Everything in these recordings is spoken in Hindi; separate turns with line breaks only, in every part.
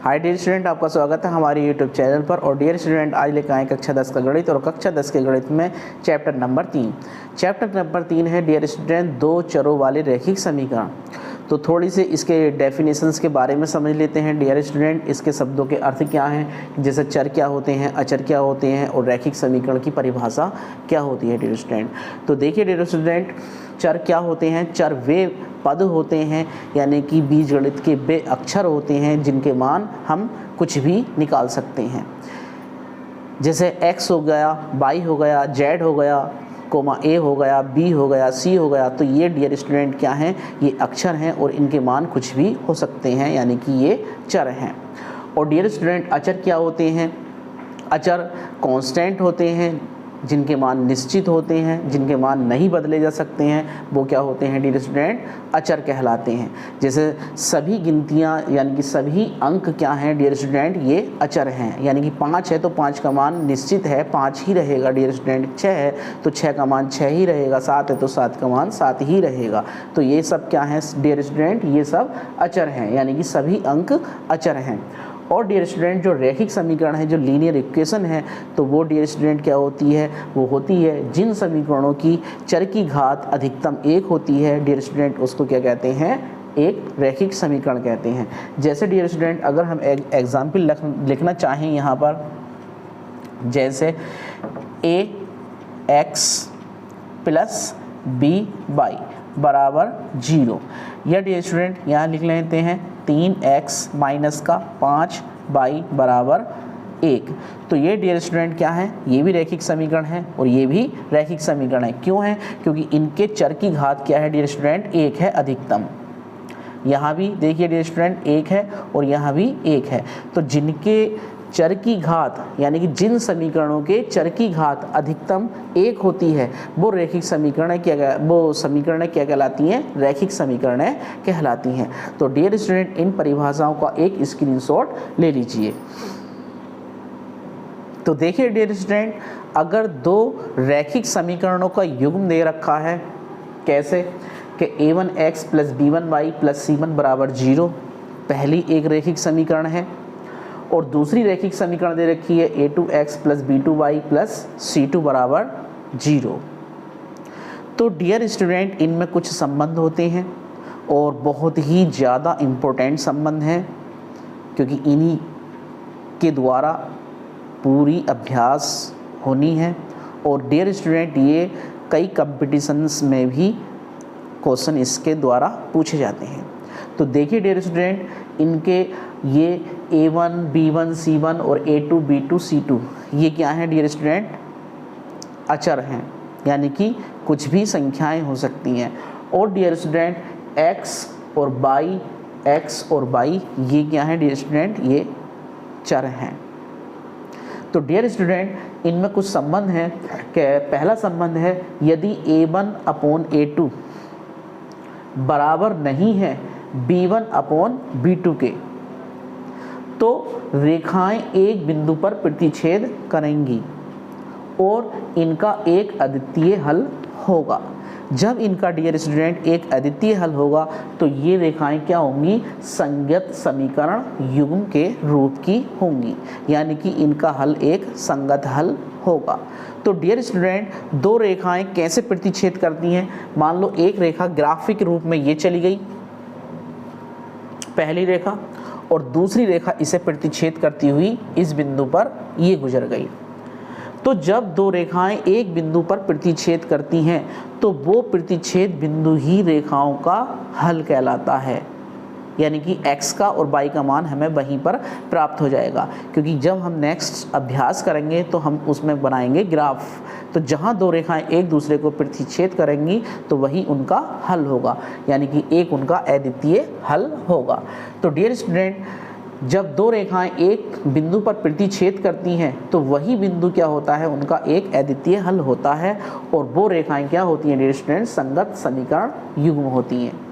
हाय डियर स्टूडेंट, आपका स्वागत है हमारे यूट्यूब चैनल पर। और डियर स्टूडेंट, आज लेकर आए कक्षा 10 का गणित और कक्षा 10 के गणित में चैप्टर नंबर 3। चैप्टर नंबर 3 है डियर स्टूडेंट दो चरों वाले रैखिक समीकरण। तो थोड़ी सी इसके डेफिनेशंस के बारे में समझ लेते हैं डियर स्टूडेंट। इसके शब्दों के अर्थ क्या हैं, जैसे चर क्या होते हैं, अचर क्या होते हैं और रैखिक समीकरण की परिभाषा क्या होती है डियर स्टूडेंट। तो देखिए डियर स्टूडेंट, चर क्या होते हैं। चर वे पद होते हैं, यानी कि बीजगणित के वे अक्षर होते हैं जिनके मान हम कुछ भी निकाल सकते हैं। जैसे x हो गया, y हो गया, z हो गया, कोमा a हो गया, b हो गया, c हो गया। तो ये डियर स्टूडेंट क्या हैं, ये अक्षर हैं और इनके मान कुछ भी हो सकते हैं, यानी कि ये चर हैं। और डियर स्टूडेंट अचर क्या होते हैं। अचर कांस्टेंट होते हैं जिनके मान निश्चित होते हैं, जिनके मान नहीं बदले जा सकते हैं, वो क्या होते हैं डियर स्टूडेंट, अचर कहलाते हैं। जैसे सभी गिनतियां यानी कि सभी अंक क्या हैं डियर स्टूडेंट, ये अचर हैं। यानी कि 5 है तो 5 का मान निश्चित है, 5 ही रहेगा डियर स्टूडेंट। 6 है तो 6 का मान 6 ही रहेगा। 7 है तो 7 का मान 7 ही रहेगा। तो ये सब क्या है डियर स्टूडेंट, ये सब अचर हैं, यानी कि सभी अंक अचर हैं। और डियर स्टूडेंट जो रैखिक समीकरण है, जो लीनियर इक्वेशन है, तो वो डियर स्टूडेंट क्या होती है, वो होती है जिन समीकरणों की चर की घात अधिकतम 1 होती है डियर स्टूडेंट, उसको क्या कहते हैं, एक रैखिक समीकरण कहते हैं। जैसे डियर स्टूडेंट अगर हम एक एग्जाम्पल लिखना चाहें यहाँ पर, जैसे ax प्लस by बराबर 0, या डियर स्टूडेंट यहाँ लिख लेते हैं 3x माइनस का 5y बराबर 1। तो ये डियर स्टूडेंट क्या है, ये भी रैखिक समीकरण है और ये भी रैखिक समीकरण है। क्यों है, क्योंकि इनके चर की घात क्या है डियर स्टूडेंट, 1 है अधिकतम। यहाँ भी देखिए डियर स्टूडेंट 1 है और यहाँ भी 1 है। तो जिनके चर की घात यानी कि जिन समीकरणों के चर की घात अधिकतम 1 होती है वो रैखिक समीकरण क्या कहलाती हैं, रैखिक समीकरण कहलाती हैं। तो डियर स्टूडेंट इन परिभाषाओं का एक स्क्रीनशॉट ले लीजिए। तो देखिए डियर स्टूडेंट, अगर दो रैखिक समीकरणों का युग्म दे रखा है, कैसे कि a1x plus b1y plus c1 बराबर 0, पहली एक रैखिक समीकरण है। और दूसरी रैखिक समीकरण दे रखी है a2x plus b2y plus c2 बराबर 0। तो डियर स्टूडेंट इनमें कुछ संबंध होते हैं और बहुत ही ज़्यादा इम्पोर्टेंट संबंध हैं, क्योंकि इन्हीं के द्वारा पूरी अभ्यास होनी है। और डियर स्टूडेंट ये कई कंपटीशंस में भी क्वेश्चन इसके द्वारा पूछे जाते हैं। तो देखिए डियर स्टूडेंट इनके ये a1 b1 c1 और a2 b2 c2 ये क्या है डियर स्टूडेंट, अचर हैं, यानी कि कुछ भी संख्याएं हो सकती हैं। और डियर स्टूडेंट x और y ये क्या है डियर स्टूडेंट, ये चर हैं। तो डियर स्टूडेंट इनमें कुछ संबंध हैं कि पहला संबंध है, यदि a1 अपॉन a2 बराबर नहीं है b1 अपॉन b2 के, तो रेखाएं एक बिंदु पर प्रतिच्छेद करेंगी और इनका एक अद्वितीय हल होगा। जब इनका डियर स्टूडेंट एक अद्वितीय हल होगा तो ये रेखाएं क्या होंगी, संगत समीकरण युग्म के रूप की होंगी, यानी कि इनका हल एक संगत हल होगा। तो डियर स्टूडेंट दो रेखाएं कैसे प्रतिच्छेद करती हैं, मान लो एक रेखा ग्राफिक रूप में ये चली गई, पहली रेखा, और दूसरी रेखा इसे प्रतिच्छेद करती हुई इस बिंदु पर ये गुजर गई। तो जब दो रेखाएं एक बिंदु पर प्रतिच्छेद करती हैं तो वो प्रतिच्छेद बिंदु ही रेखाओं का हल कहलाता है, यानी कि x का और y का मान हमें वहीं पर प्राप्त हो जाएगा। क्योंकि जब हम नेक्स्ट अभ्यास करेंगे तो हम उसमें बनाएंगे ग्राफ, तो जहाँ दो रेखाएं एक दूसरे को प्रतिच्छेद करेंगी तो वही उनका हल होगा, यानी कि एक उनका अद्वितीय हल होगा। तो डियर स्टूडेंट जब दो रेखाएं एक बिंदु पर प्रतिच्छेद करती हैं तो वही बिंदु क्या होता है, उनका एक अद्वितीय हल होता है। और वो रेखाएं क्या होती हैं डियर स्टूडेंट, संगत समीकरण युग्म होती हैं।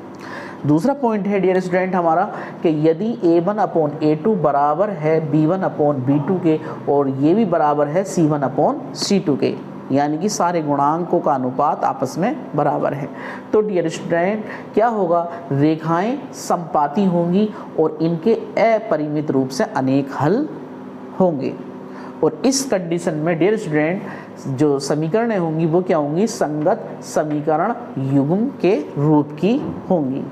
दूसरा पॉइंट है डियर स्टूडेंट हमारा कि यदि a1 अपॉन a2 बराबर है b1 अपॉन b2 के और ये भी बराबर है c1 अपॉन c2 के, यानी कि सारे गुणांकों का अनुपात आपस में बराबर है। तो डियर स्टूडेंट क्या होगा, रेखाएं समपाती होंगी और इनके अपरिमित रूप से अनेक हल होंगे। और इस कंडीशन में डियर स्टूडेंट जो समीकरणें होंगी वो क्या होंगी, संगत समीकरण युग्म के रूप की होंगी।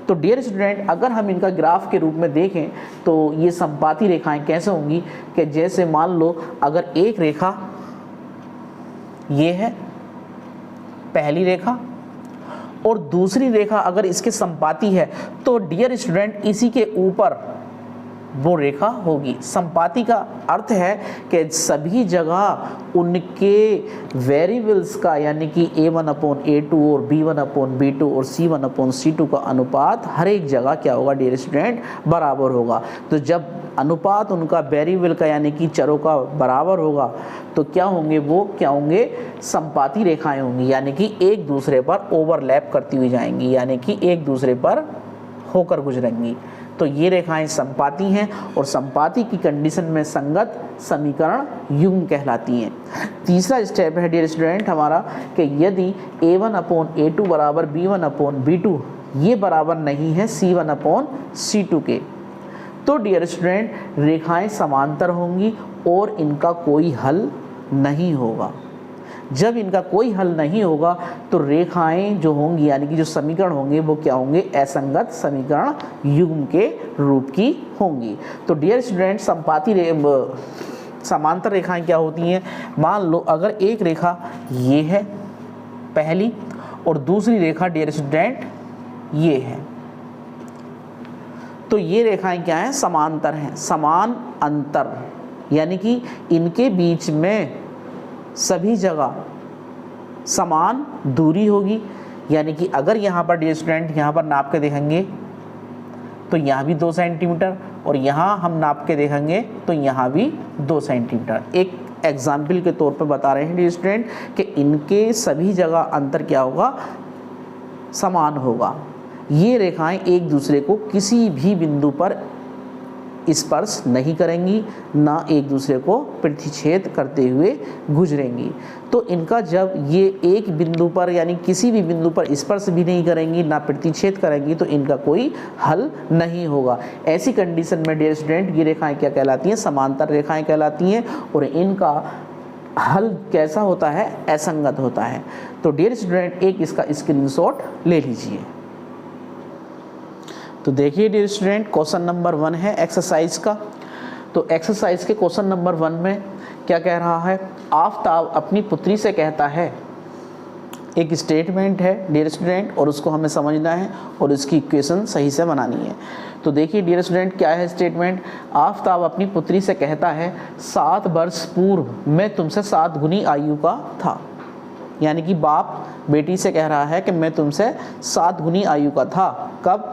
तो डियर स्टूडेंट अगर हम इनका ग्राफ के रूप में देखें तो ये समपाती रेखाएं कैसे होंगी कि जैसे मान लो अगर एक रेखा ये है पहली रेखा और दूसरी रेखा अगर इसके समपाती है तो डियर स्टूडेंट इसी के ऊपर वो रेखा होगी। समपाती का अर्थ है कि सभी जगह उनके वेरिएबल्स का यानी कि a1/a2 और b1/b2 और c1/c2 का अनुपात हर एक जगह क्या होगा डियर स्टूडेंट, बराबर होगा। तो जब अनुपात उनका वेरिएबल का यानी कि चरों का बराबर होगा तो क्या होंगे, वो क्या होंगे, समपाती रेखाएं होंगी, यानी कि एक दूसरे पर ओवरलैप करती हुई जाएंगी, यानी कि एक दूसरे पर होकर गुजरेंगी। तो ये रेखाएं समपाती हैं और समपाती की कंडीशन में संगत समीकरण युग्म कहलाती हैं। तीसरा स्टेप है डियर स्टूडेंट हमारा कि यदि a1/a2 बराबर b1/b2 ये बराबर नहीं है c1/c2 के, तो डियर स्टूडेंट रेखाएं समांतर होंगी और इनका कोई हल नहीं होगा। जब इनका कोई हल नहीं होगा तो रेखाएं जो होंगी यानी कि जो समीकरण होंगे वो क्या होंगे, असंगत समीकरण युग्म के रूप की होंगी। तो डियर स्टूडेंट समांतर रेखाएं क्या होती हैं, मान लो अगर एक रेखा ये है पहली और दूसरी रेखा डियर स्टूडेंट ये है, तो ये रेखाएं क्या हैं, समांतर हैं, समान अंतर, यानी कि इनके बीच में सभी जगह समान दूरी होगी। यानी कि अगर यहाँ पर डियर स्टूडेंट यहाँ पर नाप के देखेंगे तो यहाँ भी 2 सेंटीमीटर और यहाँ हम नाप के देखेंगे तो यहाँ भी 2 सेंटीमीटर। एक एग्जाम्पल के तौर पर बता रहे हैं डियर स्टूडेंट कि इनके सभी जगह अंतर क्या होगा, समान होगा। ये रेखाएं एक दूसरे को किसी भी बिंदु पर स्पर्श नहीं करेंगी, ना एक दूसरे को प्रतिच्छेद करते हुए गुजरेंगी। तो इनका जब ये एक बिंदु पर यानी किसी भी बिंदु पर स्पर्श भी नहीं करेंगी ना प्रतिच्छेद करेंगी तो इनका कोई हल नहीं होगा। ऐसी कंडीशन में डियर स्टूडेंट ये रेखाएं क्या कहलाती हैं, समांतर रेखाएं कहलाती हैं और इनका हल कैसा होता है, असंगत होता है। तो डियर स्टूडेंट एक इसका स्क्रीनशॉट ले लीजिए। तो देखिए डियर स्टूडेंट क्वेश्चन नंबर 1 है एक्सरसाइज का। तो एक्सरसाइज के क्वेश्चन नंबर 1 में क्या कह रहा है, आफताब अपनी पुत्री से कहता है, एक स्टेटमेंट है डियर स्टूडेंट और उसको हमें समझना है और इसकी इक्वेशन सही से बनानी है। तो देखिए डियर स्टूडेंट क्या है स्टेटमेंट, आफताब अपनी पुत्री से कहता है 7 वर्ष पूर्व मैं तुमसे 7 गुनी आयु का था। यानी कि बाप बेटी से कह रहा है कि मैं तुमसे 7 गुनी आयु का था। कब,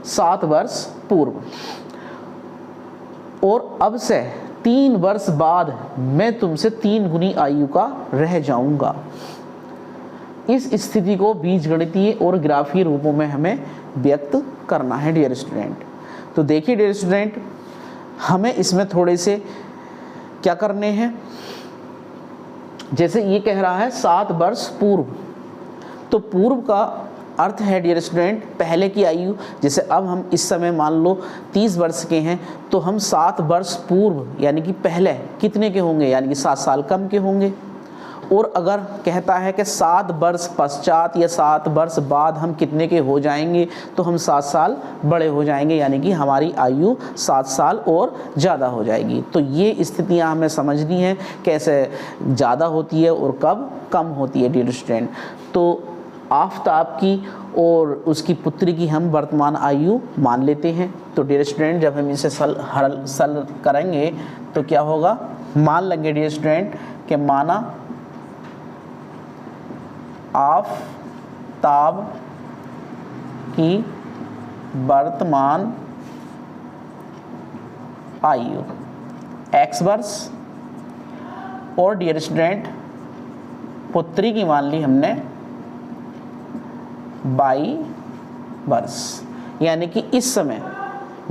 7 वर्ष पूर्व। और अब से 3 वर्ष बाद मैं तुमसे 3 गुनी आयु का रह जाऊंगा। इस स्थिति को बीजगणितीय और ग्राफीय रूपों में हमें व्यक्त करना है डियर स्टूडेंट। तो देखिए डियर स्टूडेंट हमें इसमें थोड़े से क्या करने हैं, जैसे ये कह रहा है 7 वर्ष पूर्व, तो पूर्व का अर्थ है डियर स्टूडेंट पहले की आयु। जैसे अब हम इस समय मान लो 30 वर्ष के हैं तो हम 7 वर्ष पूर्व यानी कि पहले कितने के होंगे, यानी कि 7 साल कम के होंगे। और अगर कहता है कि 7 वर्ष पश्चात या 7 वर्ष बाद हम कितने के हो जाएंगे तो हम 7 साल बड़े हो जाएंगे, यानी कि हमारी आयु 7 साल और ज़्यादा हो जाएगी। तो ये स्थितियाँ हमें समझनी है कैसे ज़्यादा होती है और कब कम होती है डियर स्टूडेंट। तो आफताब की और उसकी पुत्री की हम वर्तमान आयु मान लेते हैं। तो डियर स्टूडेंट जब हम इसे सल करेंगे तो क्या होगा, मान लेंगे डियर स्टूडेंट कि माना आफताब की वर्तमान आयु x वर्ष और डियर स्टूडेंट पुत्री की मान ली हमने 22 वर्ष। यानी कि इस समय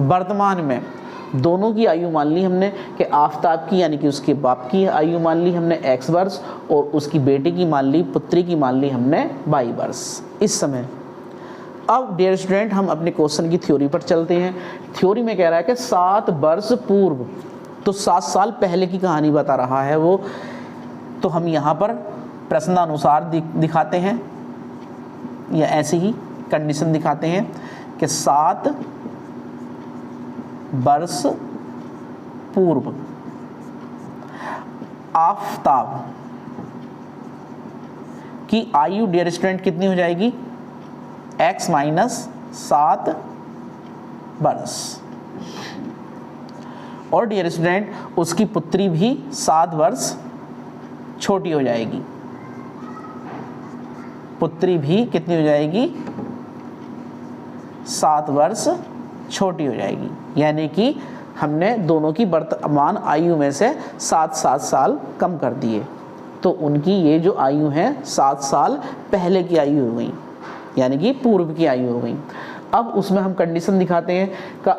वर्तमान में दोनों की आयु मान ली हमने कि आफताब की यानी कि उसके बाप की आयु मान ली हमने x वर्ष और उसकी बेटी की मान ली, पुत्री की मान ली हमने y वर्ष। इस समय अब डियर स्टूडेंट हम अपने क्वेश्चन की थ्योरी पर चलते हैं। थ्योरी में कह रहा है कि 7 वर्ष पूर्व, तो 7 साल पहले की कहानी बता रहा है वो। तो हम यहाँ पर प्रश्नानुसार दिखाते हैं या ऐसे ही कंडीशन दिखाते हैं कि 7 वर्ष पूर्व आफताब की आयु डियर स्टूडेंट कितनी हो जाएगी, x माइनस 7 वर्ष। और डियर स्टूडेंट उसकी पुत्री भी 7 वर्ष छोटी हो जाएगी। पुत्री भी कितनी हो जाएगी, 7 वर्ष छोटी हो जाएगी। यानी कि हमने दोनों की वर्तमान आयु में से 7 साल कम कर दिए, तो उनकी ये जो आयु है 7 साल पहले की आयु हो गई, यानी कि पूर्व की आयु हो गई। अब उसमें हम कंडीशन दिखाते हैं का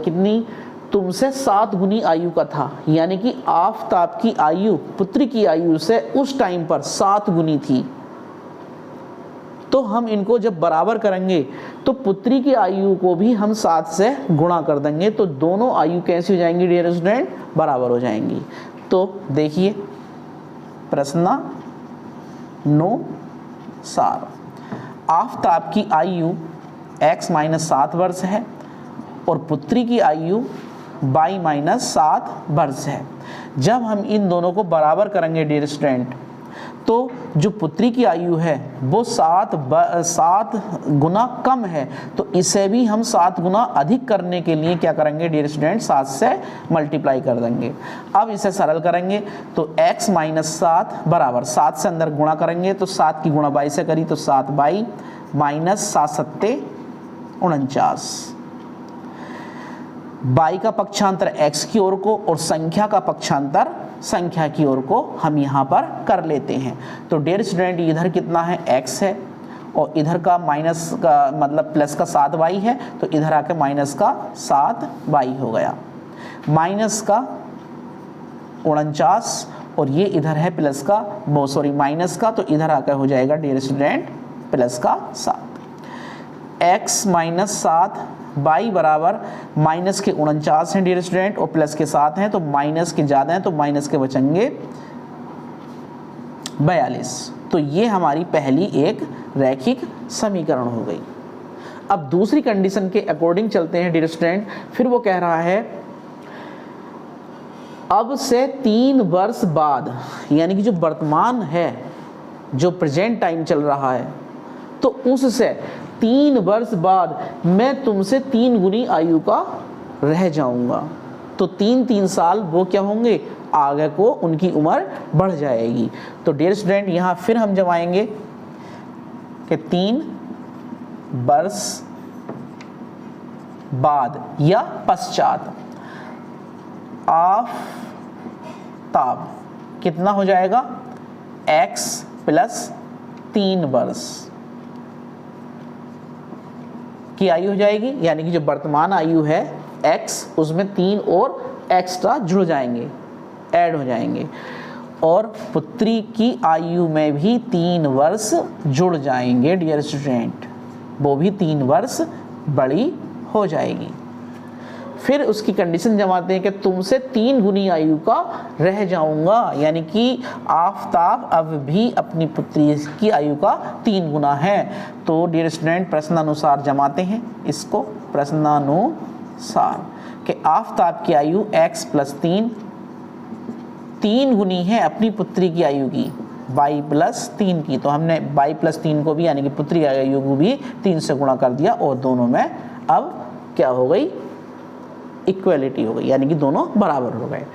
कितनी, तुमसे 7 गुनी आयु का था, यानी कि आफताब की आयु पुत्री की आयु से उस टाइम पर 7 गुनी थी। तो हम इनको जब बराबर करेंगे तो पुत्री की आयु को भी हम 7 से गुणा कर देंगे, तो दोनों आयु कैसी हो जाएंगी डियर स्टूडेंट, बराबर हो जाएंगी। तो देखिए प्रश्नानुसार आफताब की आयु x माइनस 7 वर्ष है और पुत्री की आयु y माइनस 7 वर्ष है। जब हम इन दोनों को बराबर करेंगे डियर स्टूडेंट, तो जो पुत्री की आयु है वो 7 गुना कम है, तो इसे भी हम 7 गुना अधिक करने के लिए क्या करेंगे डियर स्टूडेंट, 7 से मल्टीप्लाई कर देंगे। अब इसे सरल करेंगे तो x माइनस 7 बराबर 7 से अंदर गुणा करेंगे तो 7 की गुणा 22 से करी तो 7 बाई माइनस 7 सत्ते 49। बाई का पक्षांतर x की ओर को और संख्या का पक्षांतर संख्या की ओर को हम यहाँ पर कर लेते हैं। तो डियर स्टूडेंट इधर कितना है, x है और इधर का माइनस का मतलब प्लस का 7y है, तो इधर आके माइनस का 7y हो गया, माइनस का 49 और ये इधर है प्लस का माइनस का, तो इधर आकर हो जाएगा डियर स्टूडेंट प्लस का 7। x माइनस 7 बाई बराबर माइनस के 49 हैं डियर स्टूडेंट और प्लस के 7 हैं, तो माइनस के ज़्यादा हैं तो माइनस के बचेंगे 42। तो ये हमारी पहली एक रैखिक समीकरण हो गई। अब दूसरी कंडीशन के अकॉर्डिंग चलते हैं डियर स्टूडेंट। फिर वो कह रहा है अब से 3 वर्ष बाद, यानी कि जो वर्तमान है, जो प्रेजेंट टाइम चल रहा है, तो उससे 3 वर्ष बाद मैं तुमसे 3 गुनी आयु का रह जाऊंगा। तो 3 साल वो क्या होंगे, आगे को उनकी उम्र बढ़ जाएगी। तो डियर स्टूडेंट यहाँ फिर हम जमाएंगे कि 3 वर्ष बाद या पश्चात आफताब कितना हो जाएगा, x प्लस 3 वर्ष की आयु हो जाएगी। यानी कि जो वर्तमान आयु है x, उसमें 3 और एक्स्ट्रा जुड़ जाएंगे, ऐड हो जाएंगे, और पुत्री की आयु में भी 3 वर्ष जुड़ जाएंगे डियर स्टूडेंट, वो भी 3 वर्ष बड़ी हो जाएगी। फिर उसकी कंडीशन जमाते हैं कि तुमसे 3 गुनी आयु का रह जाऊंगा, यानी कि आफताब अब भी अपनी पुत्री की आयु का 3 गुना है। तो डियर स्टूडेंट प्रश्नानुसार जमाते हैं इसको, प्रश्नानुसार कि आफताब की आयु x प्लस 3 गुनी है अपनी पुत्री की आयु की, y प्लस 3 की। तो हमने y प्लस 3 को भी यानी कि पुत्री की आयु को भी 3 से गुणा कर दिया और दोनों में अब क्या हो गई, इक्वलिटी हो गई, यानी कि दोनों बराबर हो गए।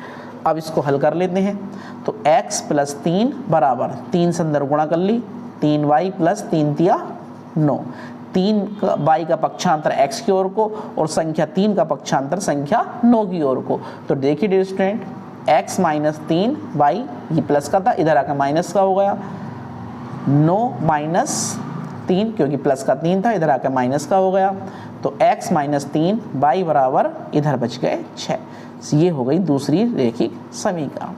अब इसको हल कर लेते हैं। तो x प्लस 3 बराबर 3 से अंदर गुणा कर ली, 3y प्लस 3 तिया 9, 3y का पक्षांतर x की ओर को और संख्या 3 का पक्षांतर संख्या 9 की ओर को। तो देखिए dear student x minus 3y, ये प्लस का था, इधर आकर माइनस का हो गया, 9 माइनस 3 क्योंकि प्लस का 3 था, इधर आकर माइनस का हो गया। तो x माइनस 3 y बराबर इधर बच गए 6। ये हो गई दूसरी रेखिक समीकरण।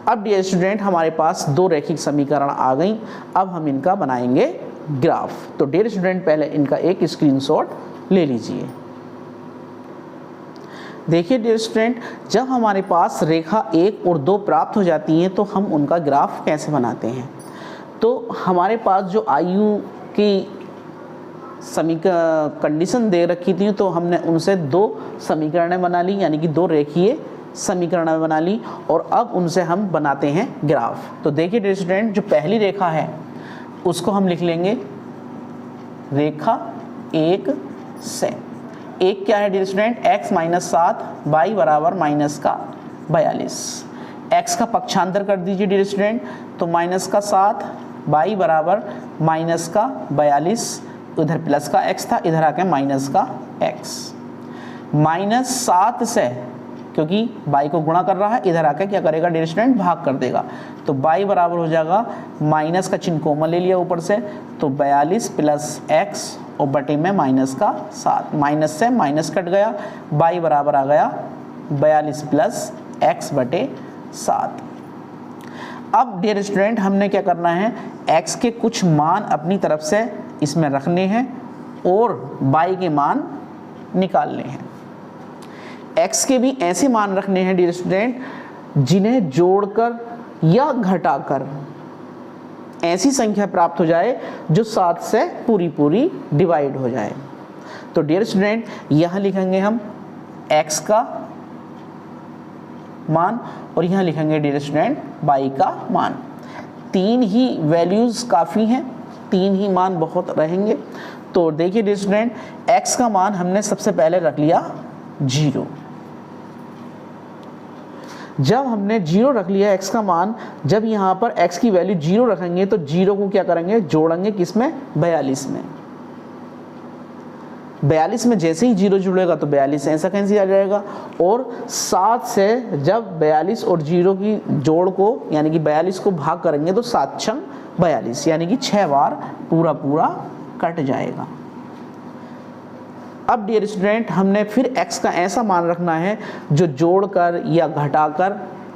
अब डियर स्टूडेंट हमारे पास दो रेखिक समीकरण आ गई, अब हम इनका बनाएंगे ग्राफ। तो डियर स्टूडेंट पहले इनका एक स्क्रीनशॉट ले लीजिए। देखिए डियर स्टूडेंट, जब हमारे पास रेखा 1 और 2 प्राप्त हो जाती हैं तो हम उनका ग्राफ कैसे बनाते हैं। तो हमारे पास जो आयु की कंडीशन दे रखी थी तो हमने उनसे दो समीकरणें बना ली, यानी कि दो रेखीय समीकरणें बना ली, और अब उनसे हम बनाते हैं ग्राफ। तो देखिए डियर स्टूडेंट, जो पहली रेखा है उसको हम लिख लेंगे रेखा 1 से। एक क्या है dear student, x minus 7 y बराबर माइनस का 42। x का पक्षांतर कर दीजिए डियर स्टूडेंट, तो माइनस का 7 y बराबर माइनस का 42, उधर प्लस का x था, इधर आके माइनस का x। माइनस 7 से, क्योंकि y को गुणा कर रहा है, इधर आके क्या करेगा डियर स्टूडेंट, भाग कर देगा। तो y बराबर हो जाएगा, माइनस का चिन्ह कॉमन ले लिया ऊपर से, तो 42 प्लस x और बटे में माइनस का 7, माइनस से माइनस कट गया, y बराबर आ गया 42 प्लस x बटे 7। अब डियर स्टूडेंट हमने क्या करना है, x के कुछ मान अपनी तरफ से इसमें रखने हैं और y के मान निकालने हैं। x के भी ऐसे मान रखने हैं डियर स्टूडेंट जिन्हें जोड़कर या घटाकर ऐसी संख्या प्राप्त हो जाए जो 7 से पूरी डिवाइड हो जाए। तो डियर स्टूडेंट यहाँ लिखेंगे हम x का मान और यहाँ लिखेंगे डियर स्टूडेंट y का मान। तीन ही वैल्यूज काफ़ी हैं, तीन ही मान बहुत रहेंगे। तो देखिए डियर स्टूडेंट, x का मान हमने सबसे पहले रख लिया 0। जब हमने 0 रख लिया x का मान, जब यहाँ पर x की वैल्यू 0 रखेंगे तो 0 को क्या करेंगे, जोड़ेंगे किसमें, 42 में। 42 में जैसे ही 0 जुड़ेगा तो 42 ऐसा कैंसिल आ जाएगा, और 7 से जब 42 और 0 की जोड़ को यानी कि 42 को भाग करेंगे तो 7 छंग 42, यानी कि 6 बार पूरा कट जाएगा। अब डियर स्टूडेंट हमने फिर x का ऐसा मान रखना है जो जोड़कर या घटाकर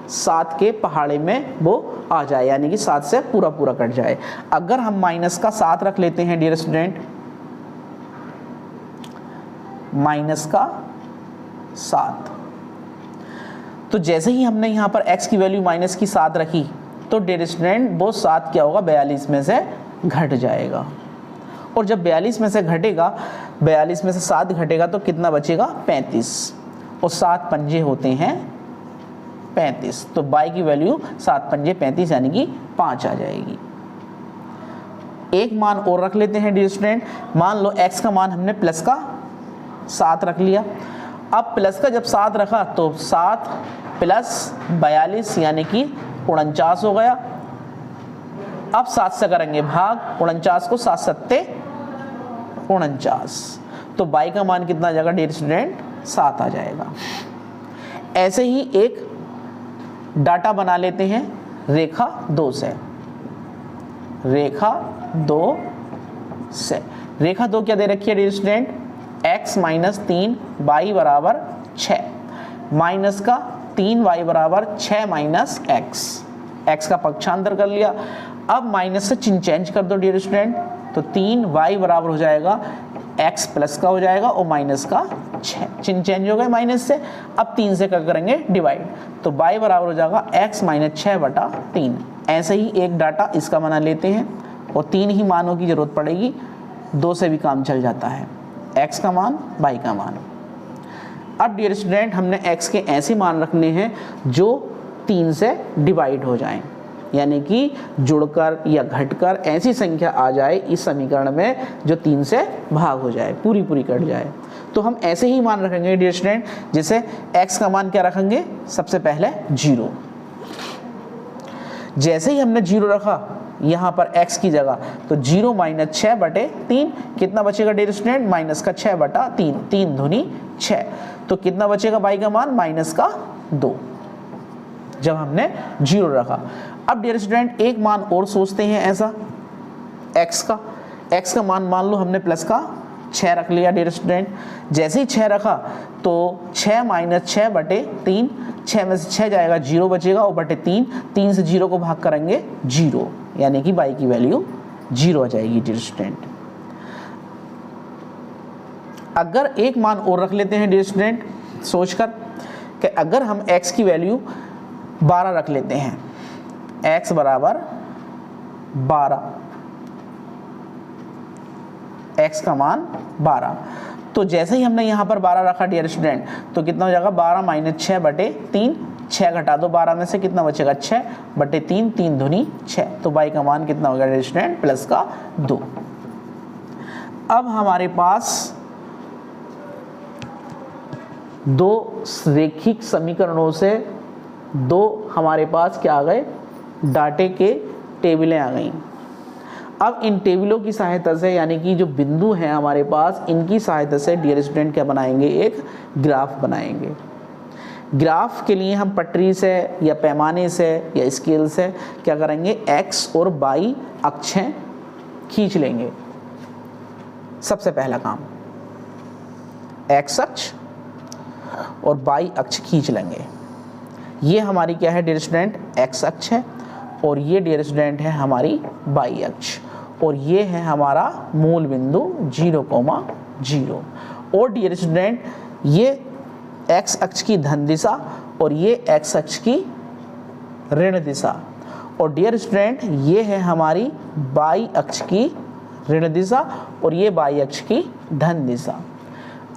7 के पहाड़े में वो आ जाए, यानी कि 7 से पूरा कट जाए। अगर हम माइनस का 7 रख लेते हैं डियर स्टूडेंट, माइनस का 7, तो जैसे ही हमने यहाँ पर x की वैल्यू माइनस की 7 रखी तो डियर स्टूडेंट वो 7 क्या होगा, 42 में से घट जाएगा। और जब 42 में से घटेगा, 42 में से 7 घटेगा तो कितना बचेगा, 35, और 7 पंजे होते हैं 35, तो y की वैल्यू 7 पंजे 35 यानी कि 5 आ जाएगी। एक मान और रख लेते हैं डियर स्टूडेंट, मान लो x का मान हमने प्लस का 7 रख लिया। अब प्लस का जब 7 रखा तो 7 प्लस 42 यानी कि 49 हो गया। अब 7 से करेंगे भाग, 49 को 7 सत्ते 49, तो y का मान कितना आ जाएगा डियर स्टूडेंट, 7 आ जाएगा। ऐसे ही एक डाटा बना लेते हैं रेखा 2 से। रेखा 2 से, रेखा 2 क्या दे रखी है dear student, x minus 3 y बराबर 6, माइनस का 3y बराबर 6 माइनस x का पक्षांतर कर लिया। अब माइनस से चिन्ह चेंज कर दो डियर स्टूडेंट, तो 3y बराबर हो जाएगा x प्लस का हो जाएगा और माइनस का 6, चिन्ह चेंज हो गए माइनस से। अब 3 से कर करेंगे डिवाइड, तो y बराबर हो जाएगा x माइनस 6 बटा 3। ऐसे ही एक डाटा इसका बना लेते हैं और 3 ही मानों की जरूरत पड़ेगी, 2 से भी काम चल जाता है, x का मान y का मान। अब डियर स्टूडेंट हमने x के ऐसे मान रखने हैं जो 3 से डिवाइड हो जाएं, यानी कि जुड़कर या घटकर ऐसी संख्या आ जाए इस समीकरण में जो 3 से भाग हो जाए, पूरी कट जाए। तो हम ऐसे ही मान रखेंगे डियर स्टूडेंट, जैसे x का मान क्या रखेंगे, सबसे पहले 0। जैसे ही हमने 0 रखा यहाँ पर x की जगह, तो 0 माइनस 6 बटे 3, कितना बचेगा डियर स्टूडेंट, माइनस का 6 बटा 3, 3 दूनी 6, तो कितना बचेगा y का मान, माइनस का 2, जब हमने 0 रखा। अब डियर स्टूडेंट एक मान और सोचते हैं ऐसा, x का मान मान लो हमने प्लस का 6 रख लिया डियर स्टूडेंट। जैसे ही 6 रखा तो 6 माइनस 6 बटे 3, 6 में से 6 जाएगा 0 बचेगा और बटे 3, 3 से 0 को भाग करेंगे 0, यानी कि y की वैल्यू 0 आ जाएगी डियर स्टूडेंट। अगर एक मान और रख लेते हैं डियर स्टूडेंट सोचकर कि अगर हम x की वैल्यू 12 रख लेते हैं, x बराबर 12, x का मान 12, तो जैसे ही हमने यहाँ पर 12 रखा डियर स्टूडेंट तो कितना हो जाएगा 12 माइनस 6 बटे 3, 6 घटा दो 12 में से कितना बचेगा 6 बटे 3, 3 दूनी 6, तो y का मान कितना होगा डियर स्टूडेंट प्लस का 2। अब हमारे पास दो रेखिक समीकरणों से दो हमारे पास क्या आ गए, डाटे के टेबलें आ गई। अब इन टेबलों की सहायता से यानी कि जो बिंदु हैं हमारे पास, इनकी सहायता से डियर स्टूडेंट क्या बनाएंगे, एक ग्राफ बनाएंगे। ग्राफ के लिए हम पटरी से या पैमाने से या स्केल से क्या करेंगे, x और y अक्षें खींच लेंगे। सबसे पहला काम x अक्ष और y अक्ष खींच लेंगे। ये हमारी क्या है डियर स्टूडेंट, x अक्ष है और ये डियर स्टूडेंट है हमारी y अक्ष, और ये है हमारा मूल बिंदु 0,0। और डियर स्टूडेंट ये x अक्ष की धन दिशा और ये x अक्ष की ऋण दिशा, और डियर स्टूडेंट ये है हमारी y अक्ष की ऋण दिशा और ये y अक्ष की धन दिशा।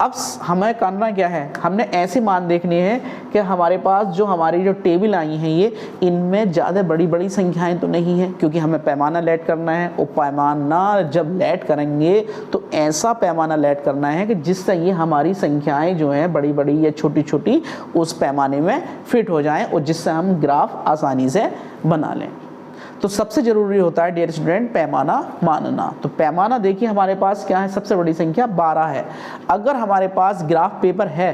अब हमें करना क्या है, हमने ऐसे मान देखने हैं कि हमारे पास जो हमारी जो टेबल आई हैं ये, इनमें ज़्यादा बड़ी बड़ी संख्याएं तो नहीं हैं, क्योंकि हमें पैमाना लेट करना है। और पैमाना जब लेट करेंगे तो ऐसा पैमाना लेट करना है कि जिससे ये हमारी संख्याएं जो हैं बड़ी बड़ी या छोटी छोटी उस पैमाने में फिट हो जाएँ और जिससे हम ग्राफ आसानी से बना लें। तो सबसे जरूरी होता है डियर स्टूडेंट पैमाना मानना। तो पैमाना देखिए हमारे पास क्या है, सबसे बड़ी संख्या 12 है। अगर हमारे पास ग्राफ पेपर है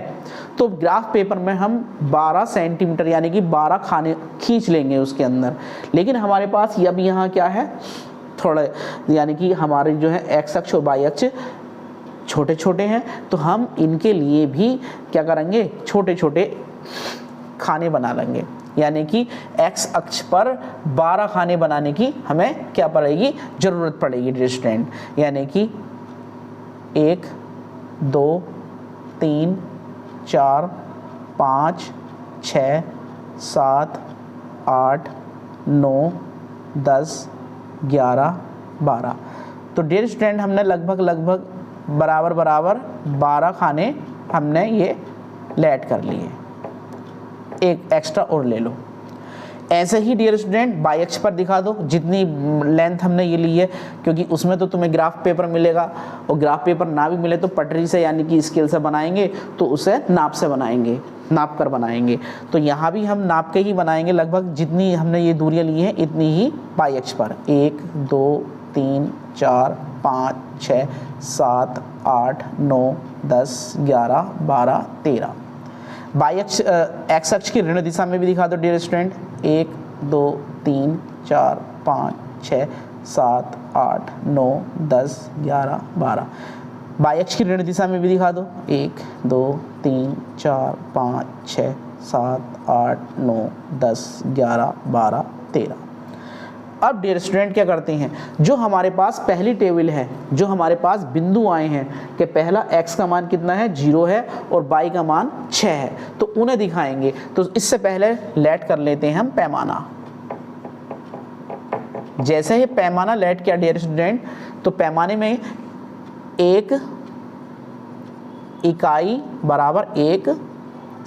तो ग्राफ पेपर में हम 12 सेंटीमीटर यानी कि 12 खाने खींच लेंगे उसके अंदर। लेकिन हमारे पास अब यहाँ क्या है, थोड़े यानी कि हमारे जो है x अक्ष और y अक्ष छोटे छोटे हैं, तो हम इनके लिए भी क्या करेंगे, छोटे छोटे खाने बना लेंगे। यानी कि x अक्ष पर 12 खाने बनाने की हमें क्या पड़ेगी, ज़रूरत पड़ेगी डियर स्टूडेंट। यानी कि 1 2 3 4 5 6 7 8 9 10 11 12। तो डियर स्टूडेंट हमने लगभग बराबर 12 खाने हमने ये लेट कर लिए। एक एक्स्ट्रा और ले लो। ऐसे ही डियर स्टूडेंट बाई अक्ष पर दिखा दो जितनी लेंथ हमने ये ली है, क्योंकि उसमें तो तुम्हें ग्राफ पेपर मिलेगा और ग्राफ पेपर ना भी मिले तो पटरी से यानी कि स्केल से बनाएंगे, तो उसे नाप से बनाएंगे, नाप कर बनाएंगे। तो यहाँ भी हम नाप के ही बनाएंगे, लगभग जितनी हमने ये दूरियाँ ली हैं इतनी ही बाई अक्ष पर। 1 2 3 4 5 6 7 8 9 10 11 12 13। बाई अक्ष एक्स अक्ष की ऋण दिशा में भी दिखा दो डियर स्टूडेंट। 1 2 3 4 5 6 7 8 9 10 11 12। बाई अक्ष की ऋण दिशा में भी दिखा दो। 1 2 3 4 5 6 7 8 9 10 11 12 13। अब डियर स्टूडेंट क्या करते हैं, जो हमारे पास पहली टेबल है, जो हमारे पास बिंदु आए हैं कि पहला x का मान कितना है 0 है और y का मान 6 है, तो उन्हें दिखाएंगे। तो इससे पहले लेट कर लेते हैं हम पैमाना। जैसे ही पैमाना लेट किया डियर स्टूडेंट, तो पैमाने में 1 इकाई बराबर 1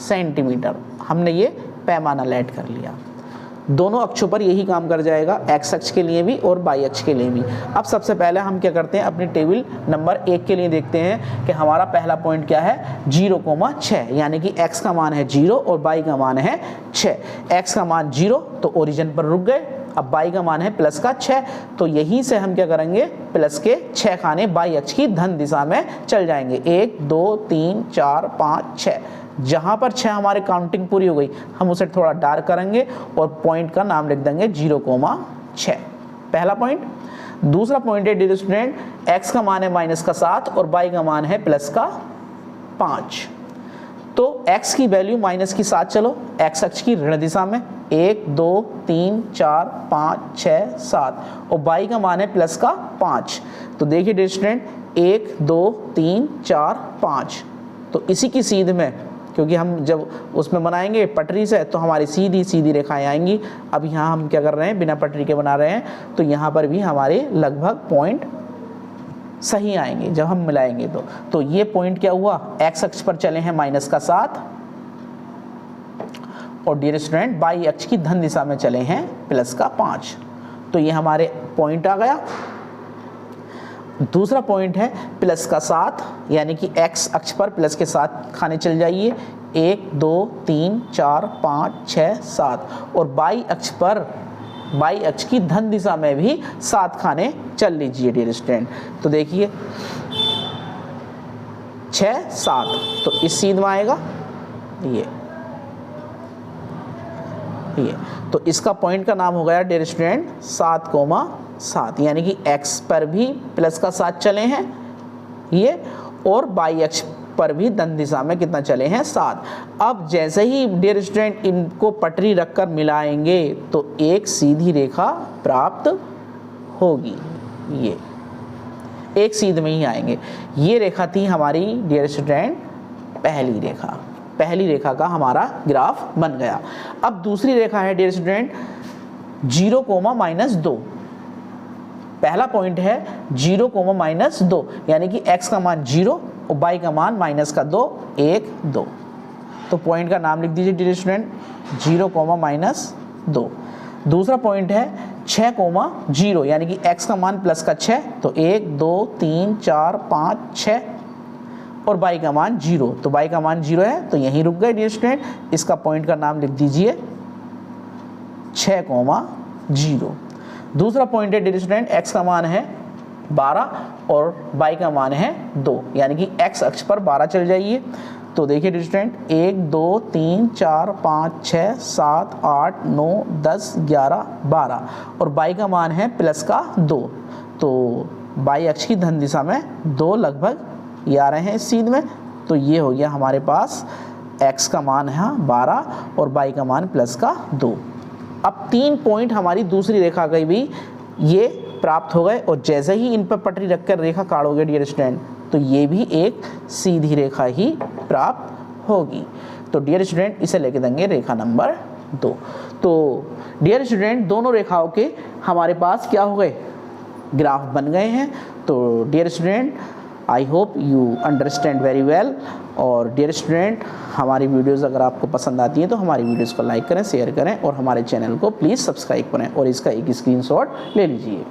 सेंटीमीटर हमने ये पैमाना लेट कर लिया। दोनों अक्षों पर यही काम कर जाएगा, x अक्ष के लिए भी और y अक्ष के लिए भी। अब सबसे पहले हम क्या करते हैं, अपनी टेबल नंबर 1 के लिए देखते हैं कि हमारा पहला पॉइंट क्या है 0,6, यानी कि x का मान है 0 और y का मान है 6। x का मान 0 तो ओरिजिन पर रुक गए, अब y का मान है प्लस का 6, तो यहीं से हम क्या करेंगे प्लस के 6 खाने y अक्ष की धन दिशा में चल जाएंगे। 1 2 3 4 5 6। जहाँ पर 6 हमारी काउंटिंग पूरी हो गई, हम उसे थोड़ा डार्क करेंगे और पॉइंट का नाम लिख देंगे 0,6, पहला पॉइंट। दूसरा पॉइंट है डियर स्टूडेंट, x का मान है -7 और y का मान है +5। तो x की वैल्यू -7, चलो x अक्ष की ऋण दिशा में 1 2 3 4 5 6 7 और y का मान है +5। तो देखिए डियर स्टूडेंट 1 2 3 4 5, तो इसी की सीध में, क्योंकि हम जब उसमें बनाएंगे पटरी से तो हमारी सीधी सीधी रेखाएं आएंगी। अब यहाँ हम क्या कर रहे हैं, बिना पटरी के बना रहे हैं, तो यहाँ पर भी हमारे लगभग पॉइंट सही आएंगे जब हम मिलाएंगे। तो ये पॉइंट क्या हुआ, x अक्ष पर चले हैं -7 और डियर स्टूडेंट y अक्ष की धन दिशा में चले हैं +5। तो ये हमारे पॉइंट आ गया। दूसरा पॉइंट है +7, यानी कि x अक्ष पर प्लस के 7 खाने चल जाइए, 1 2 3 4 5 6 7 और y अक्ष पर, y अक्ष की धन दिशा में भी 7 खाने चल लीजिए डियर स्टूडेंट। तो देखिए 6 7, तो इस सीध में आएगा ये। तो इसका पॉइंट का नाम हो गया डियर स्टूडेंट 7,7, यानी कि x पर भी +7 चले हैं ये, और y अक्ष पर भी धन दिशा में कितना चले हैं 7। अब जैसे ही डियर स्टूडेंट इनको पटरी रखकर मिलाएंगे तो एक सीधी रेखा प्राप्त होगी। ये एक सीध में ही आएंगे। ये रेखा थी हमारी डियर स्टूडेंट पहली रेखा। पहली रेखा का हमारा ग्राफ बन गया। अब दूसरी रेखा है डियर स्टूडेंट 0,-2। पहला पॉइंट है 0,-2, यानी कि x का मान 0 और y का मान -2 1 2। तो पॉइंट का नाम लिख दीजिए डियर स्टूडेंट 0,-2। दूसरा पॉइंट है 6,0, यानी कि x का मान +6, तो 1 2 3 4 5 6 और y का मान 0, तो y का मान 0 है, तो यहीं रुक गए डियर स्टूडेंट। इसका पॉइंट का नाम लिख दीजिए 6,0। दूसरा पॉइंट है डियर स्टूडेंट x का मान है 12 और y का मान है 2, यानी कि x अक्ष पर 12 चल जाइए। तो देखिए डियर स्टूडेंट 1 2 3 4 5 6 7 8 9 10 11 12 और y का मान है +2, तो y अक्ष की धन दिशा में 2 लगभग ये आ रहे हैं इस सीध में। तो ये हो गया हमारे पास x का मान है 12 और y का मान +2। अब 3 पॉइंट हमारी दूसरी रेखा के भी ये प्राप्त हो गए, और जैसे ही इन पर पटरी रखकर रेखा काटोगे डियर स्टूडेंट तो ये भी एक सीधी रेखा ही प्राप्त होगी। तो डियर स्टूडेंट इसे लेके देंगे रेखा नंबर 2। तो डियर स्टूडेंट दोनों रेखाओं के हमारे पास क्या हो गए, ग्राफ बन गए हैं। तो dear student I hope you understand very well. और डियर स्टूडेंट हमारी वीडियोज़ अगर आपको पसंद आती हैं तो हमारी वीडियोज़ को लाइक करें, शेयर करें और हमारे चैनल को प्लीज़ सब्सक्राइब करें और इसका एक स्क्रीनशॉट ले लीजिए।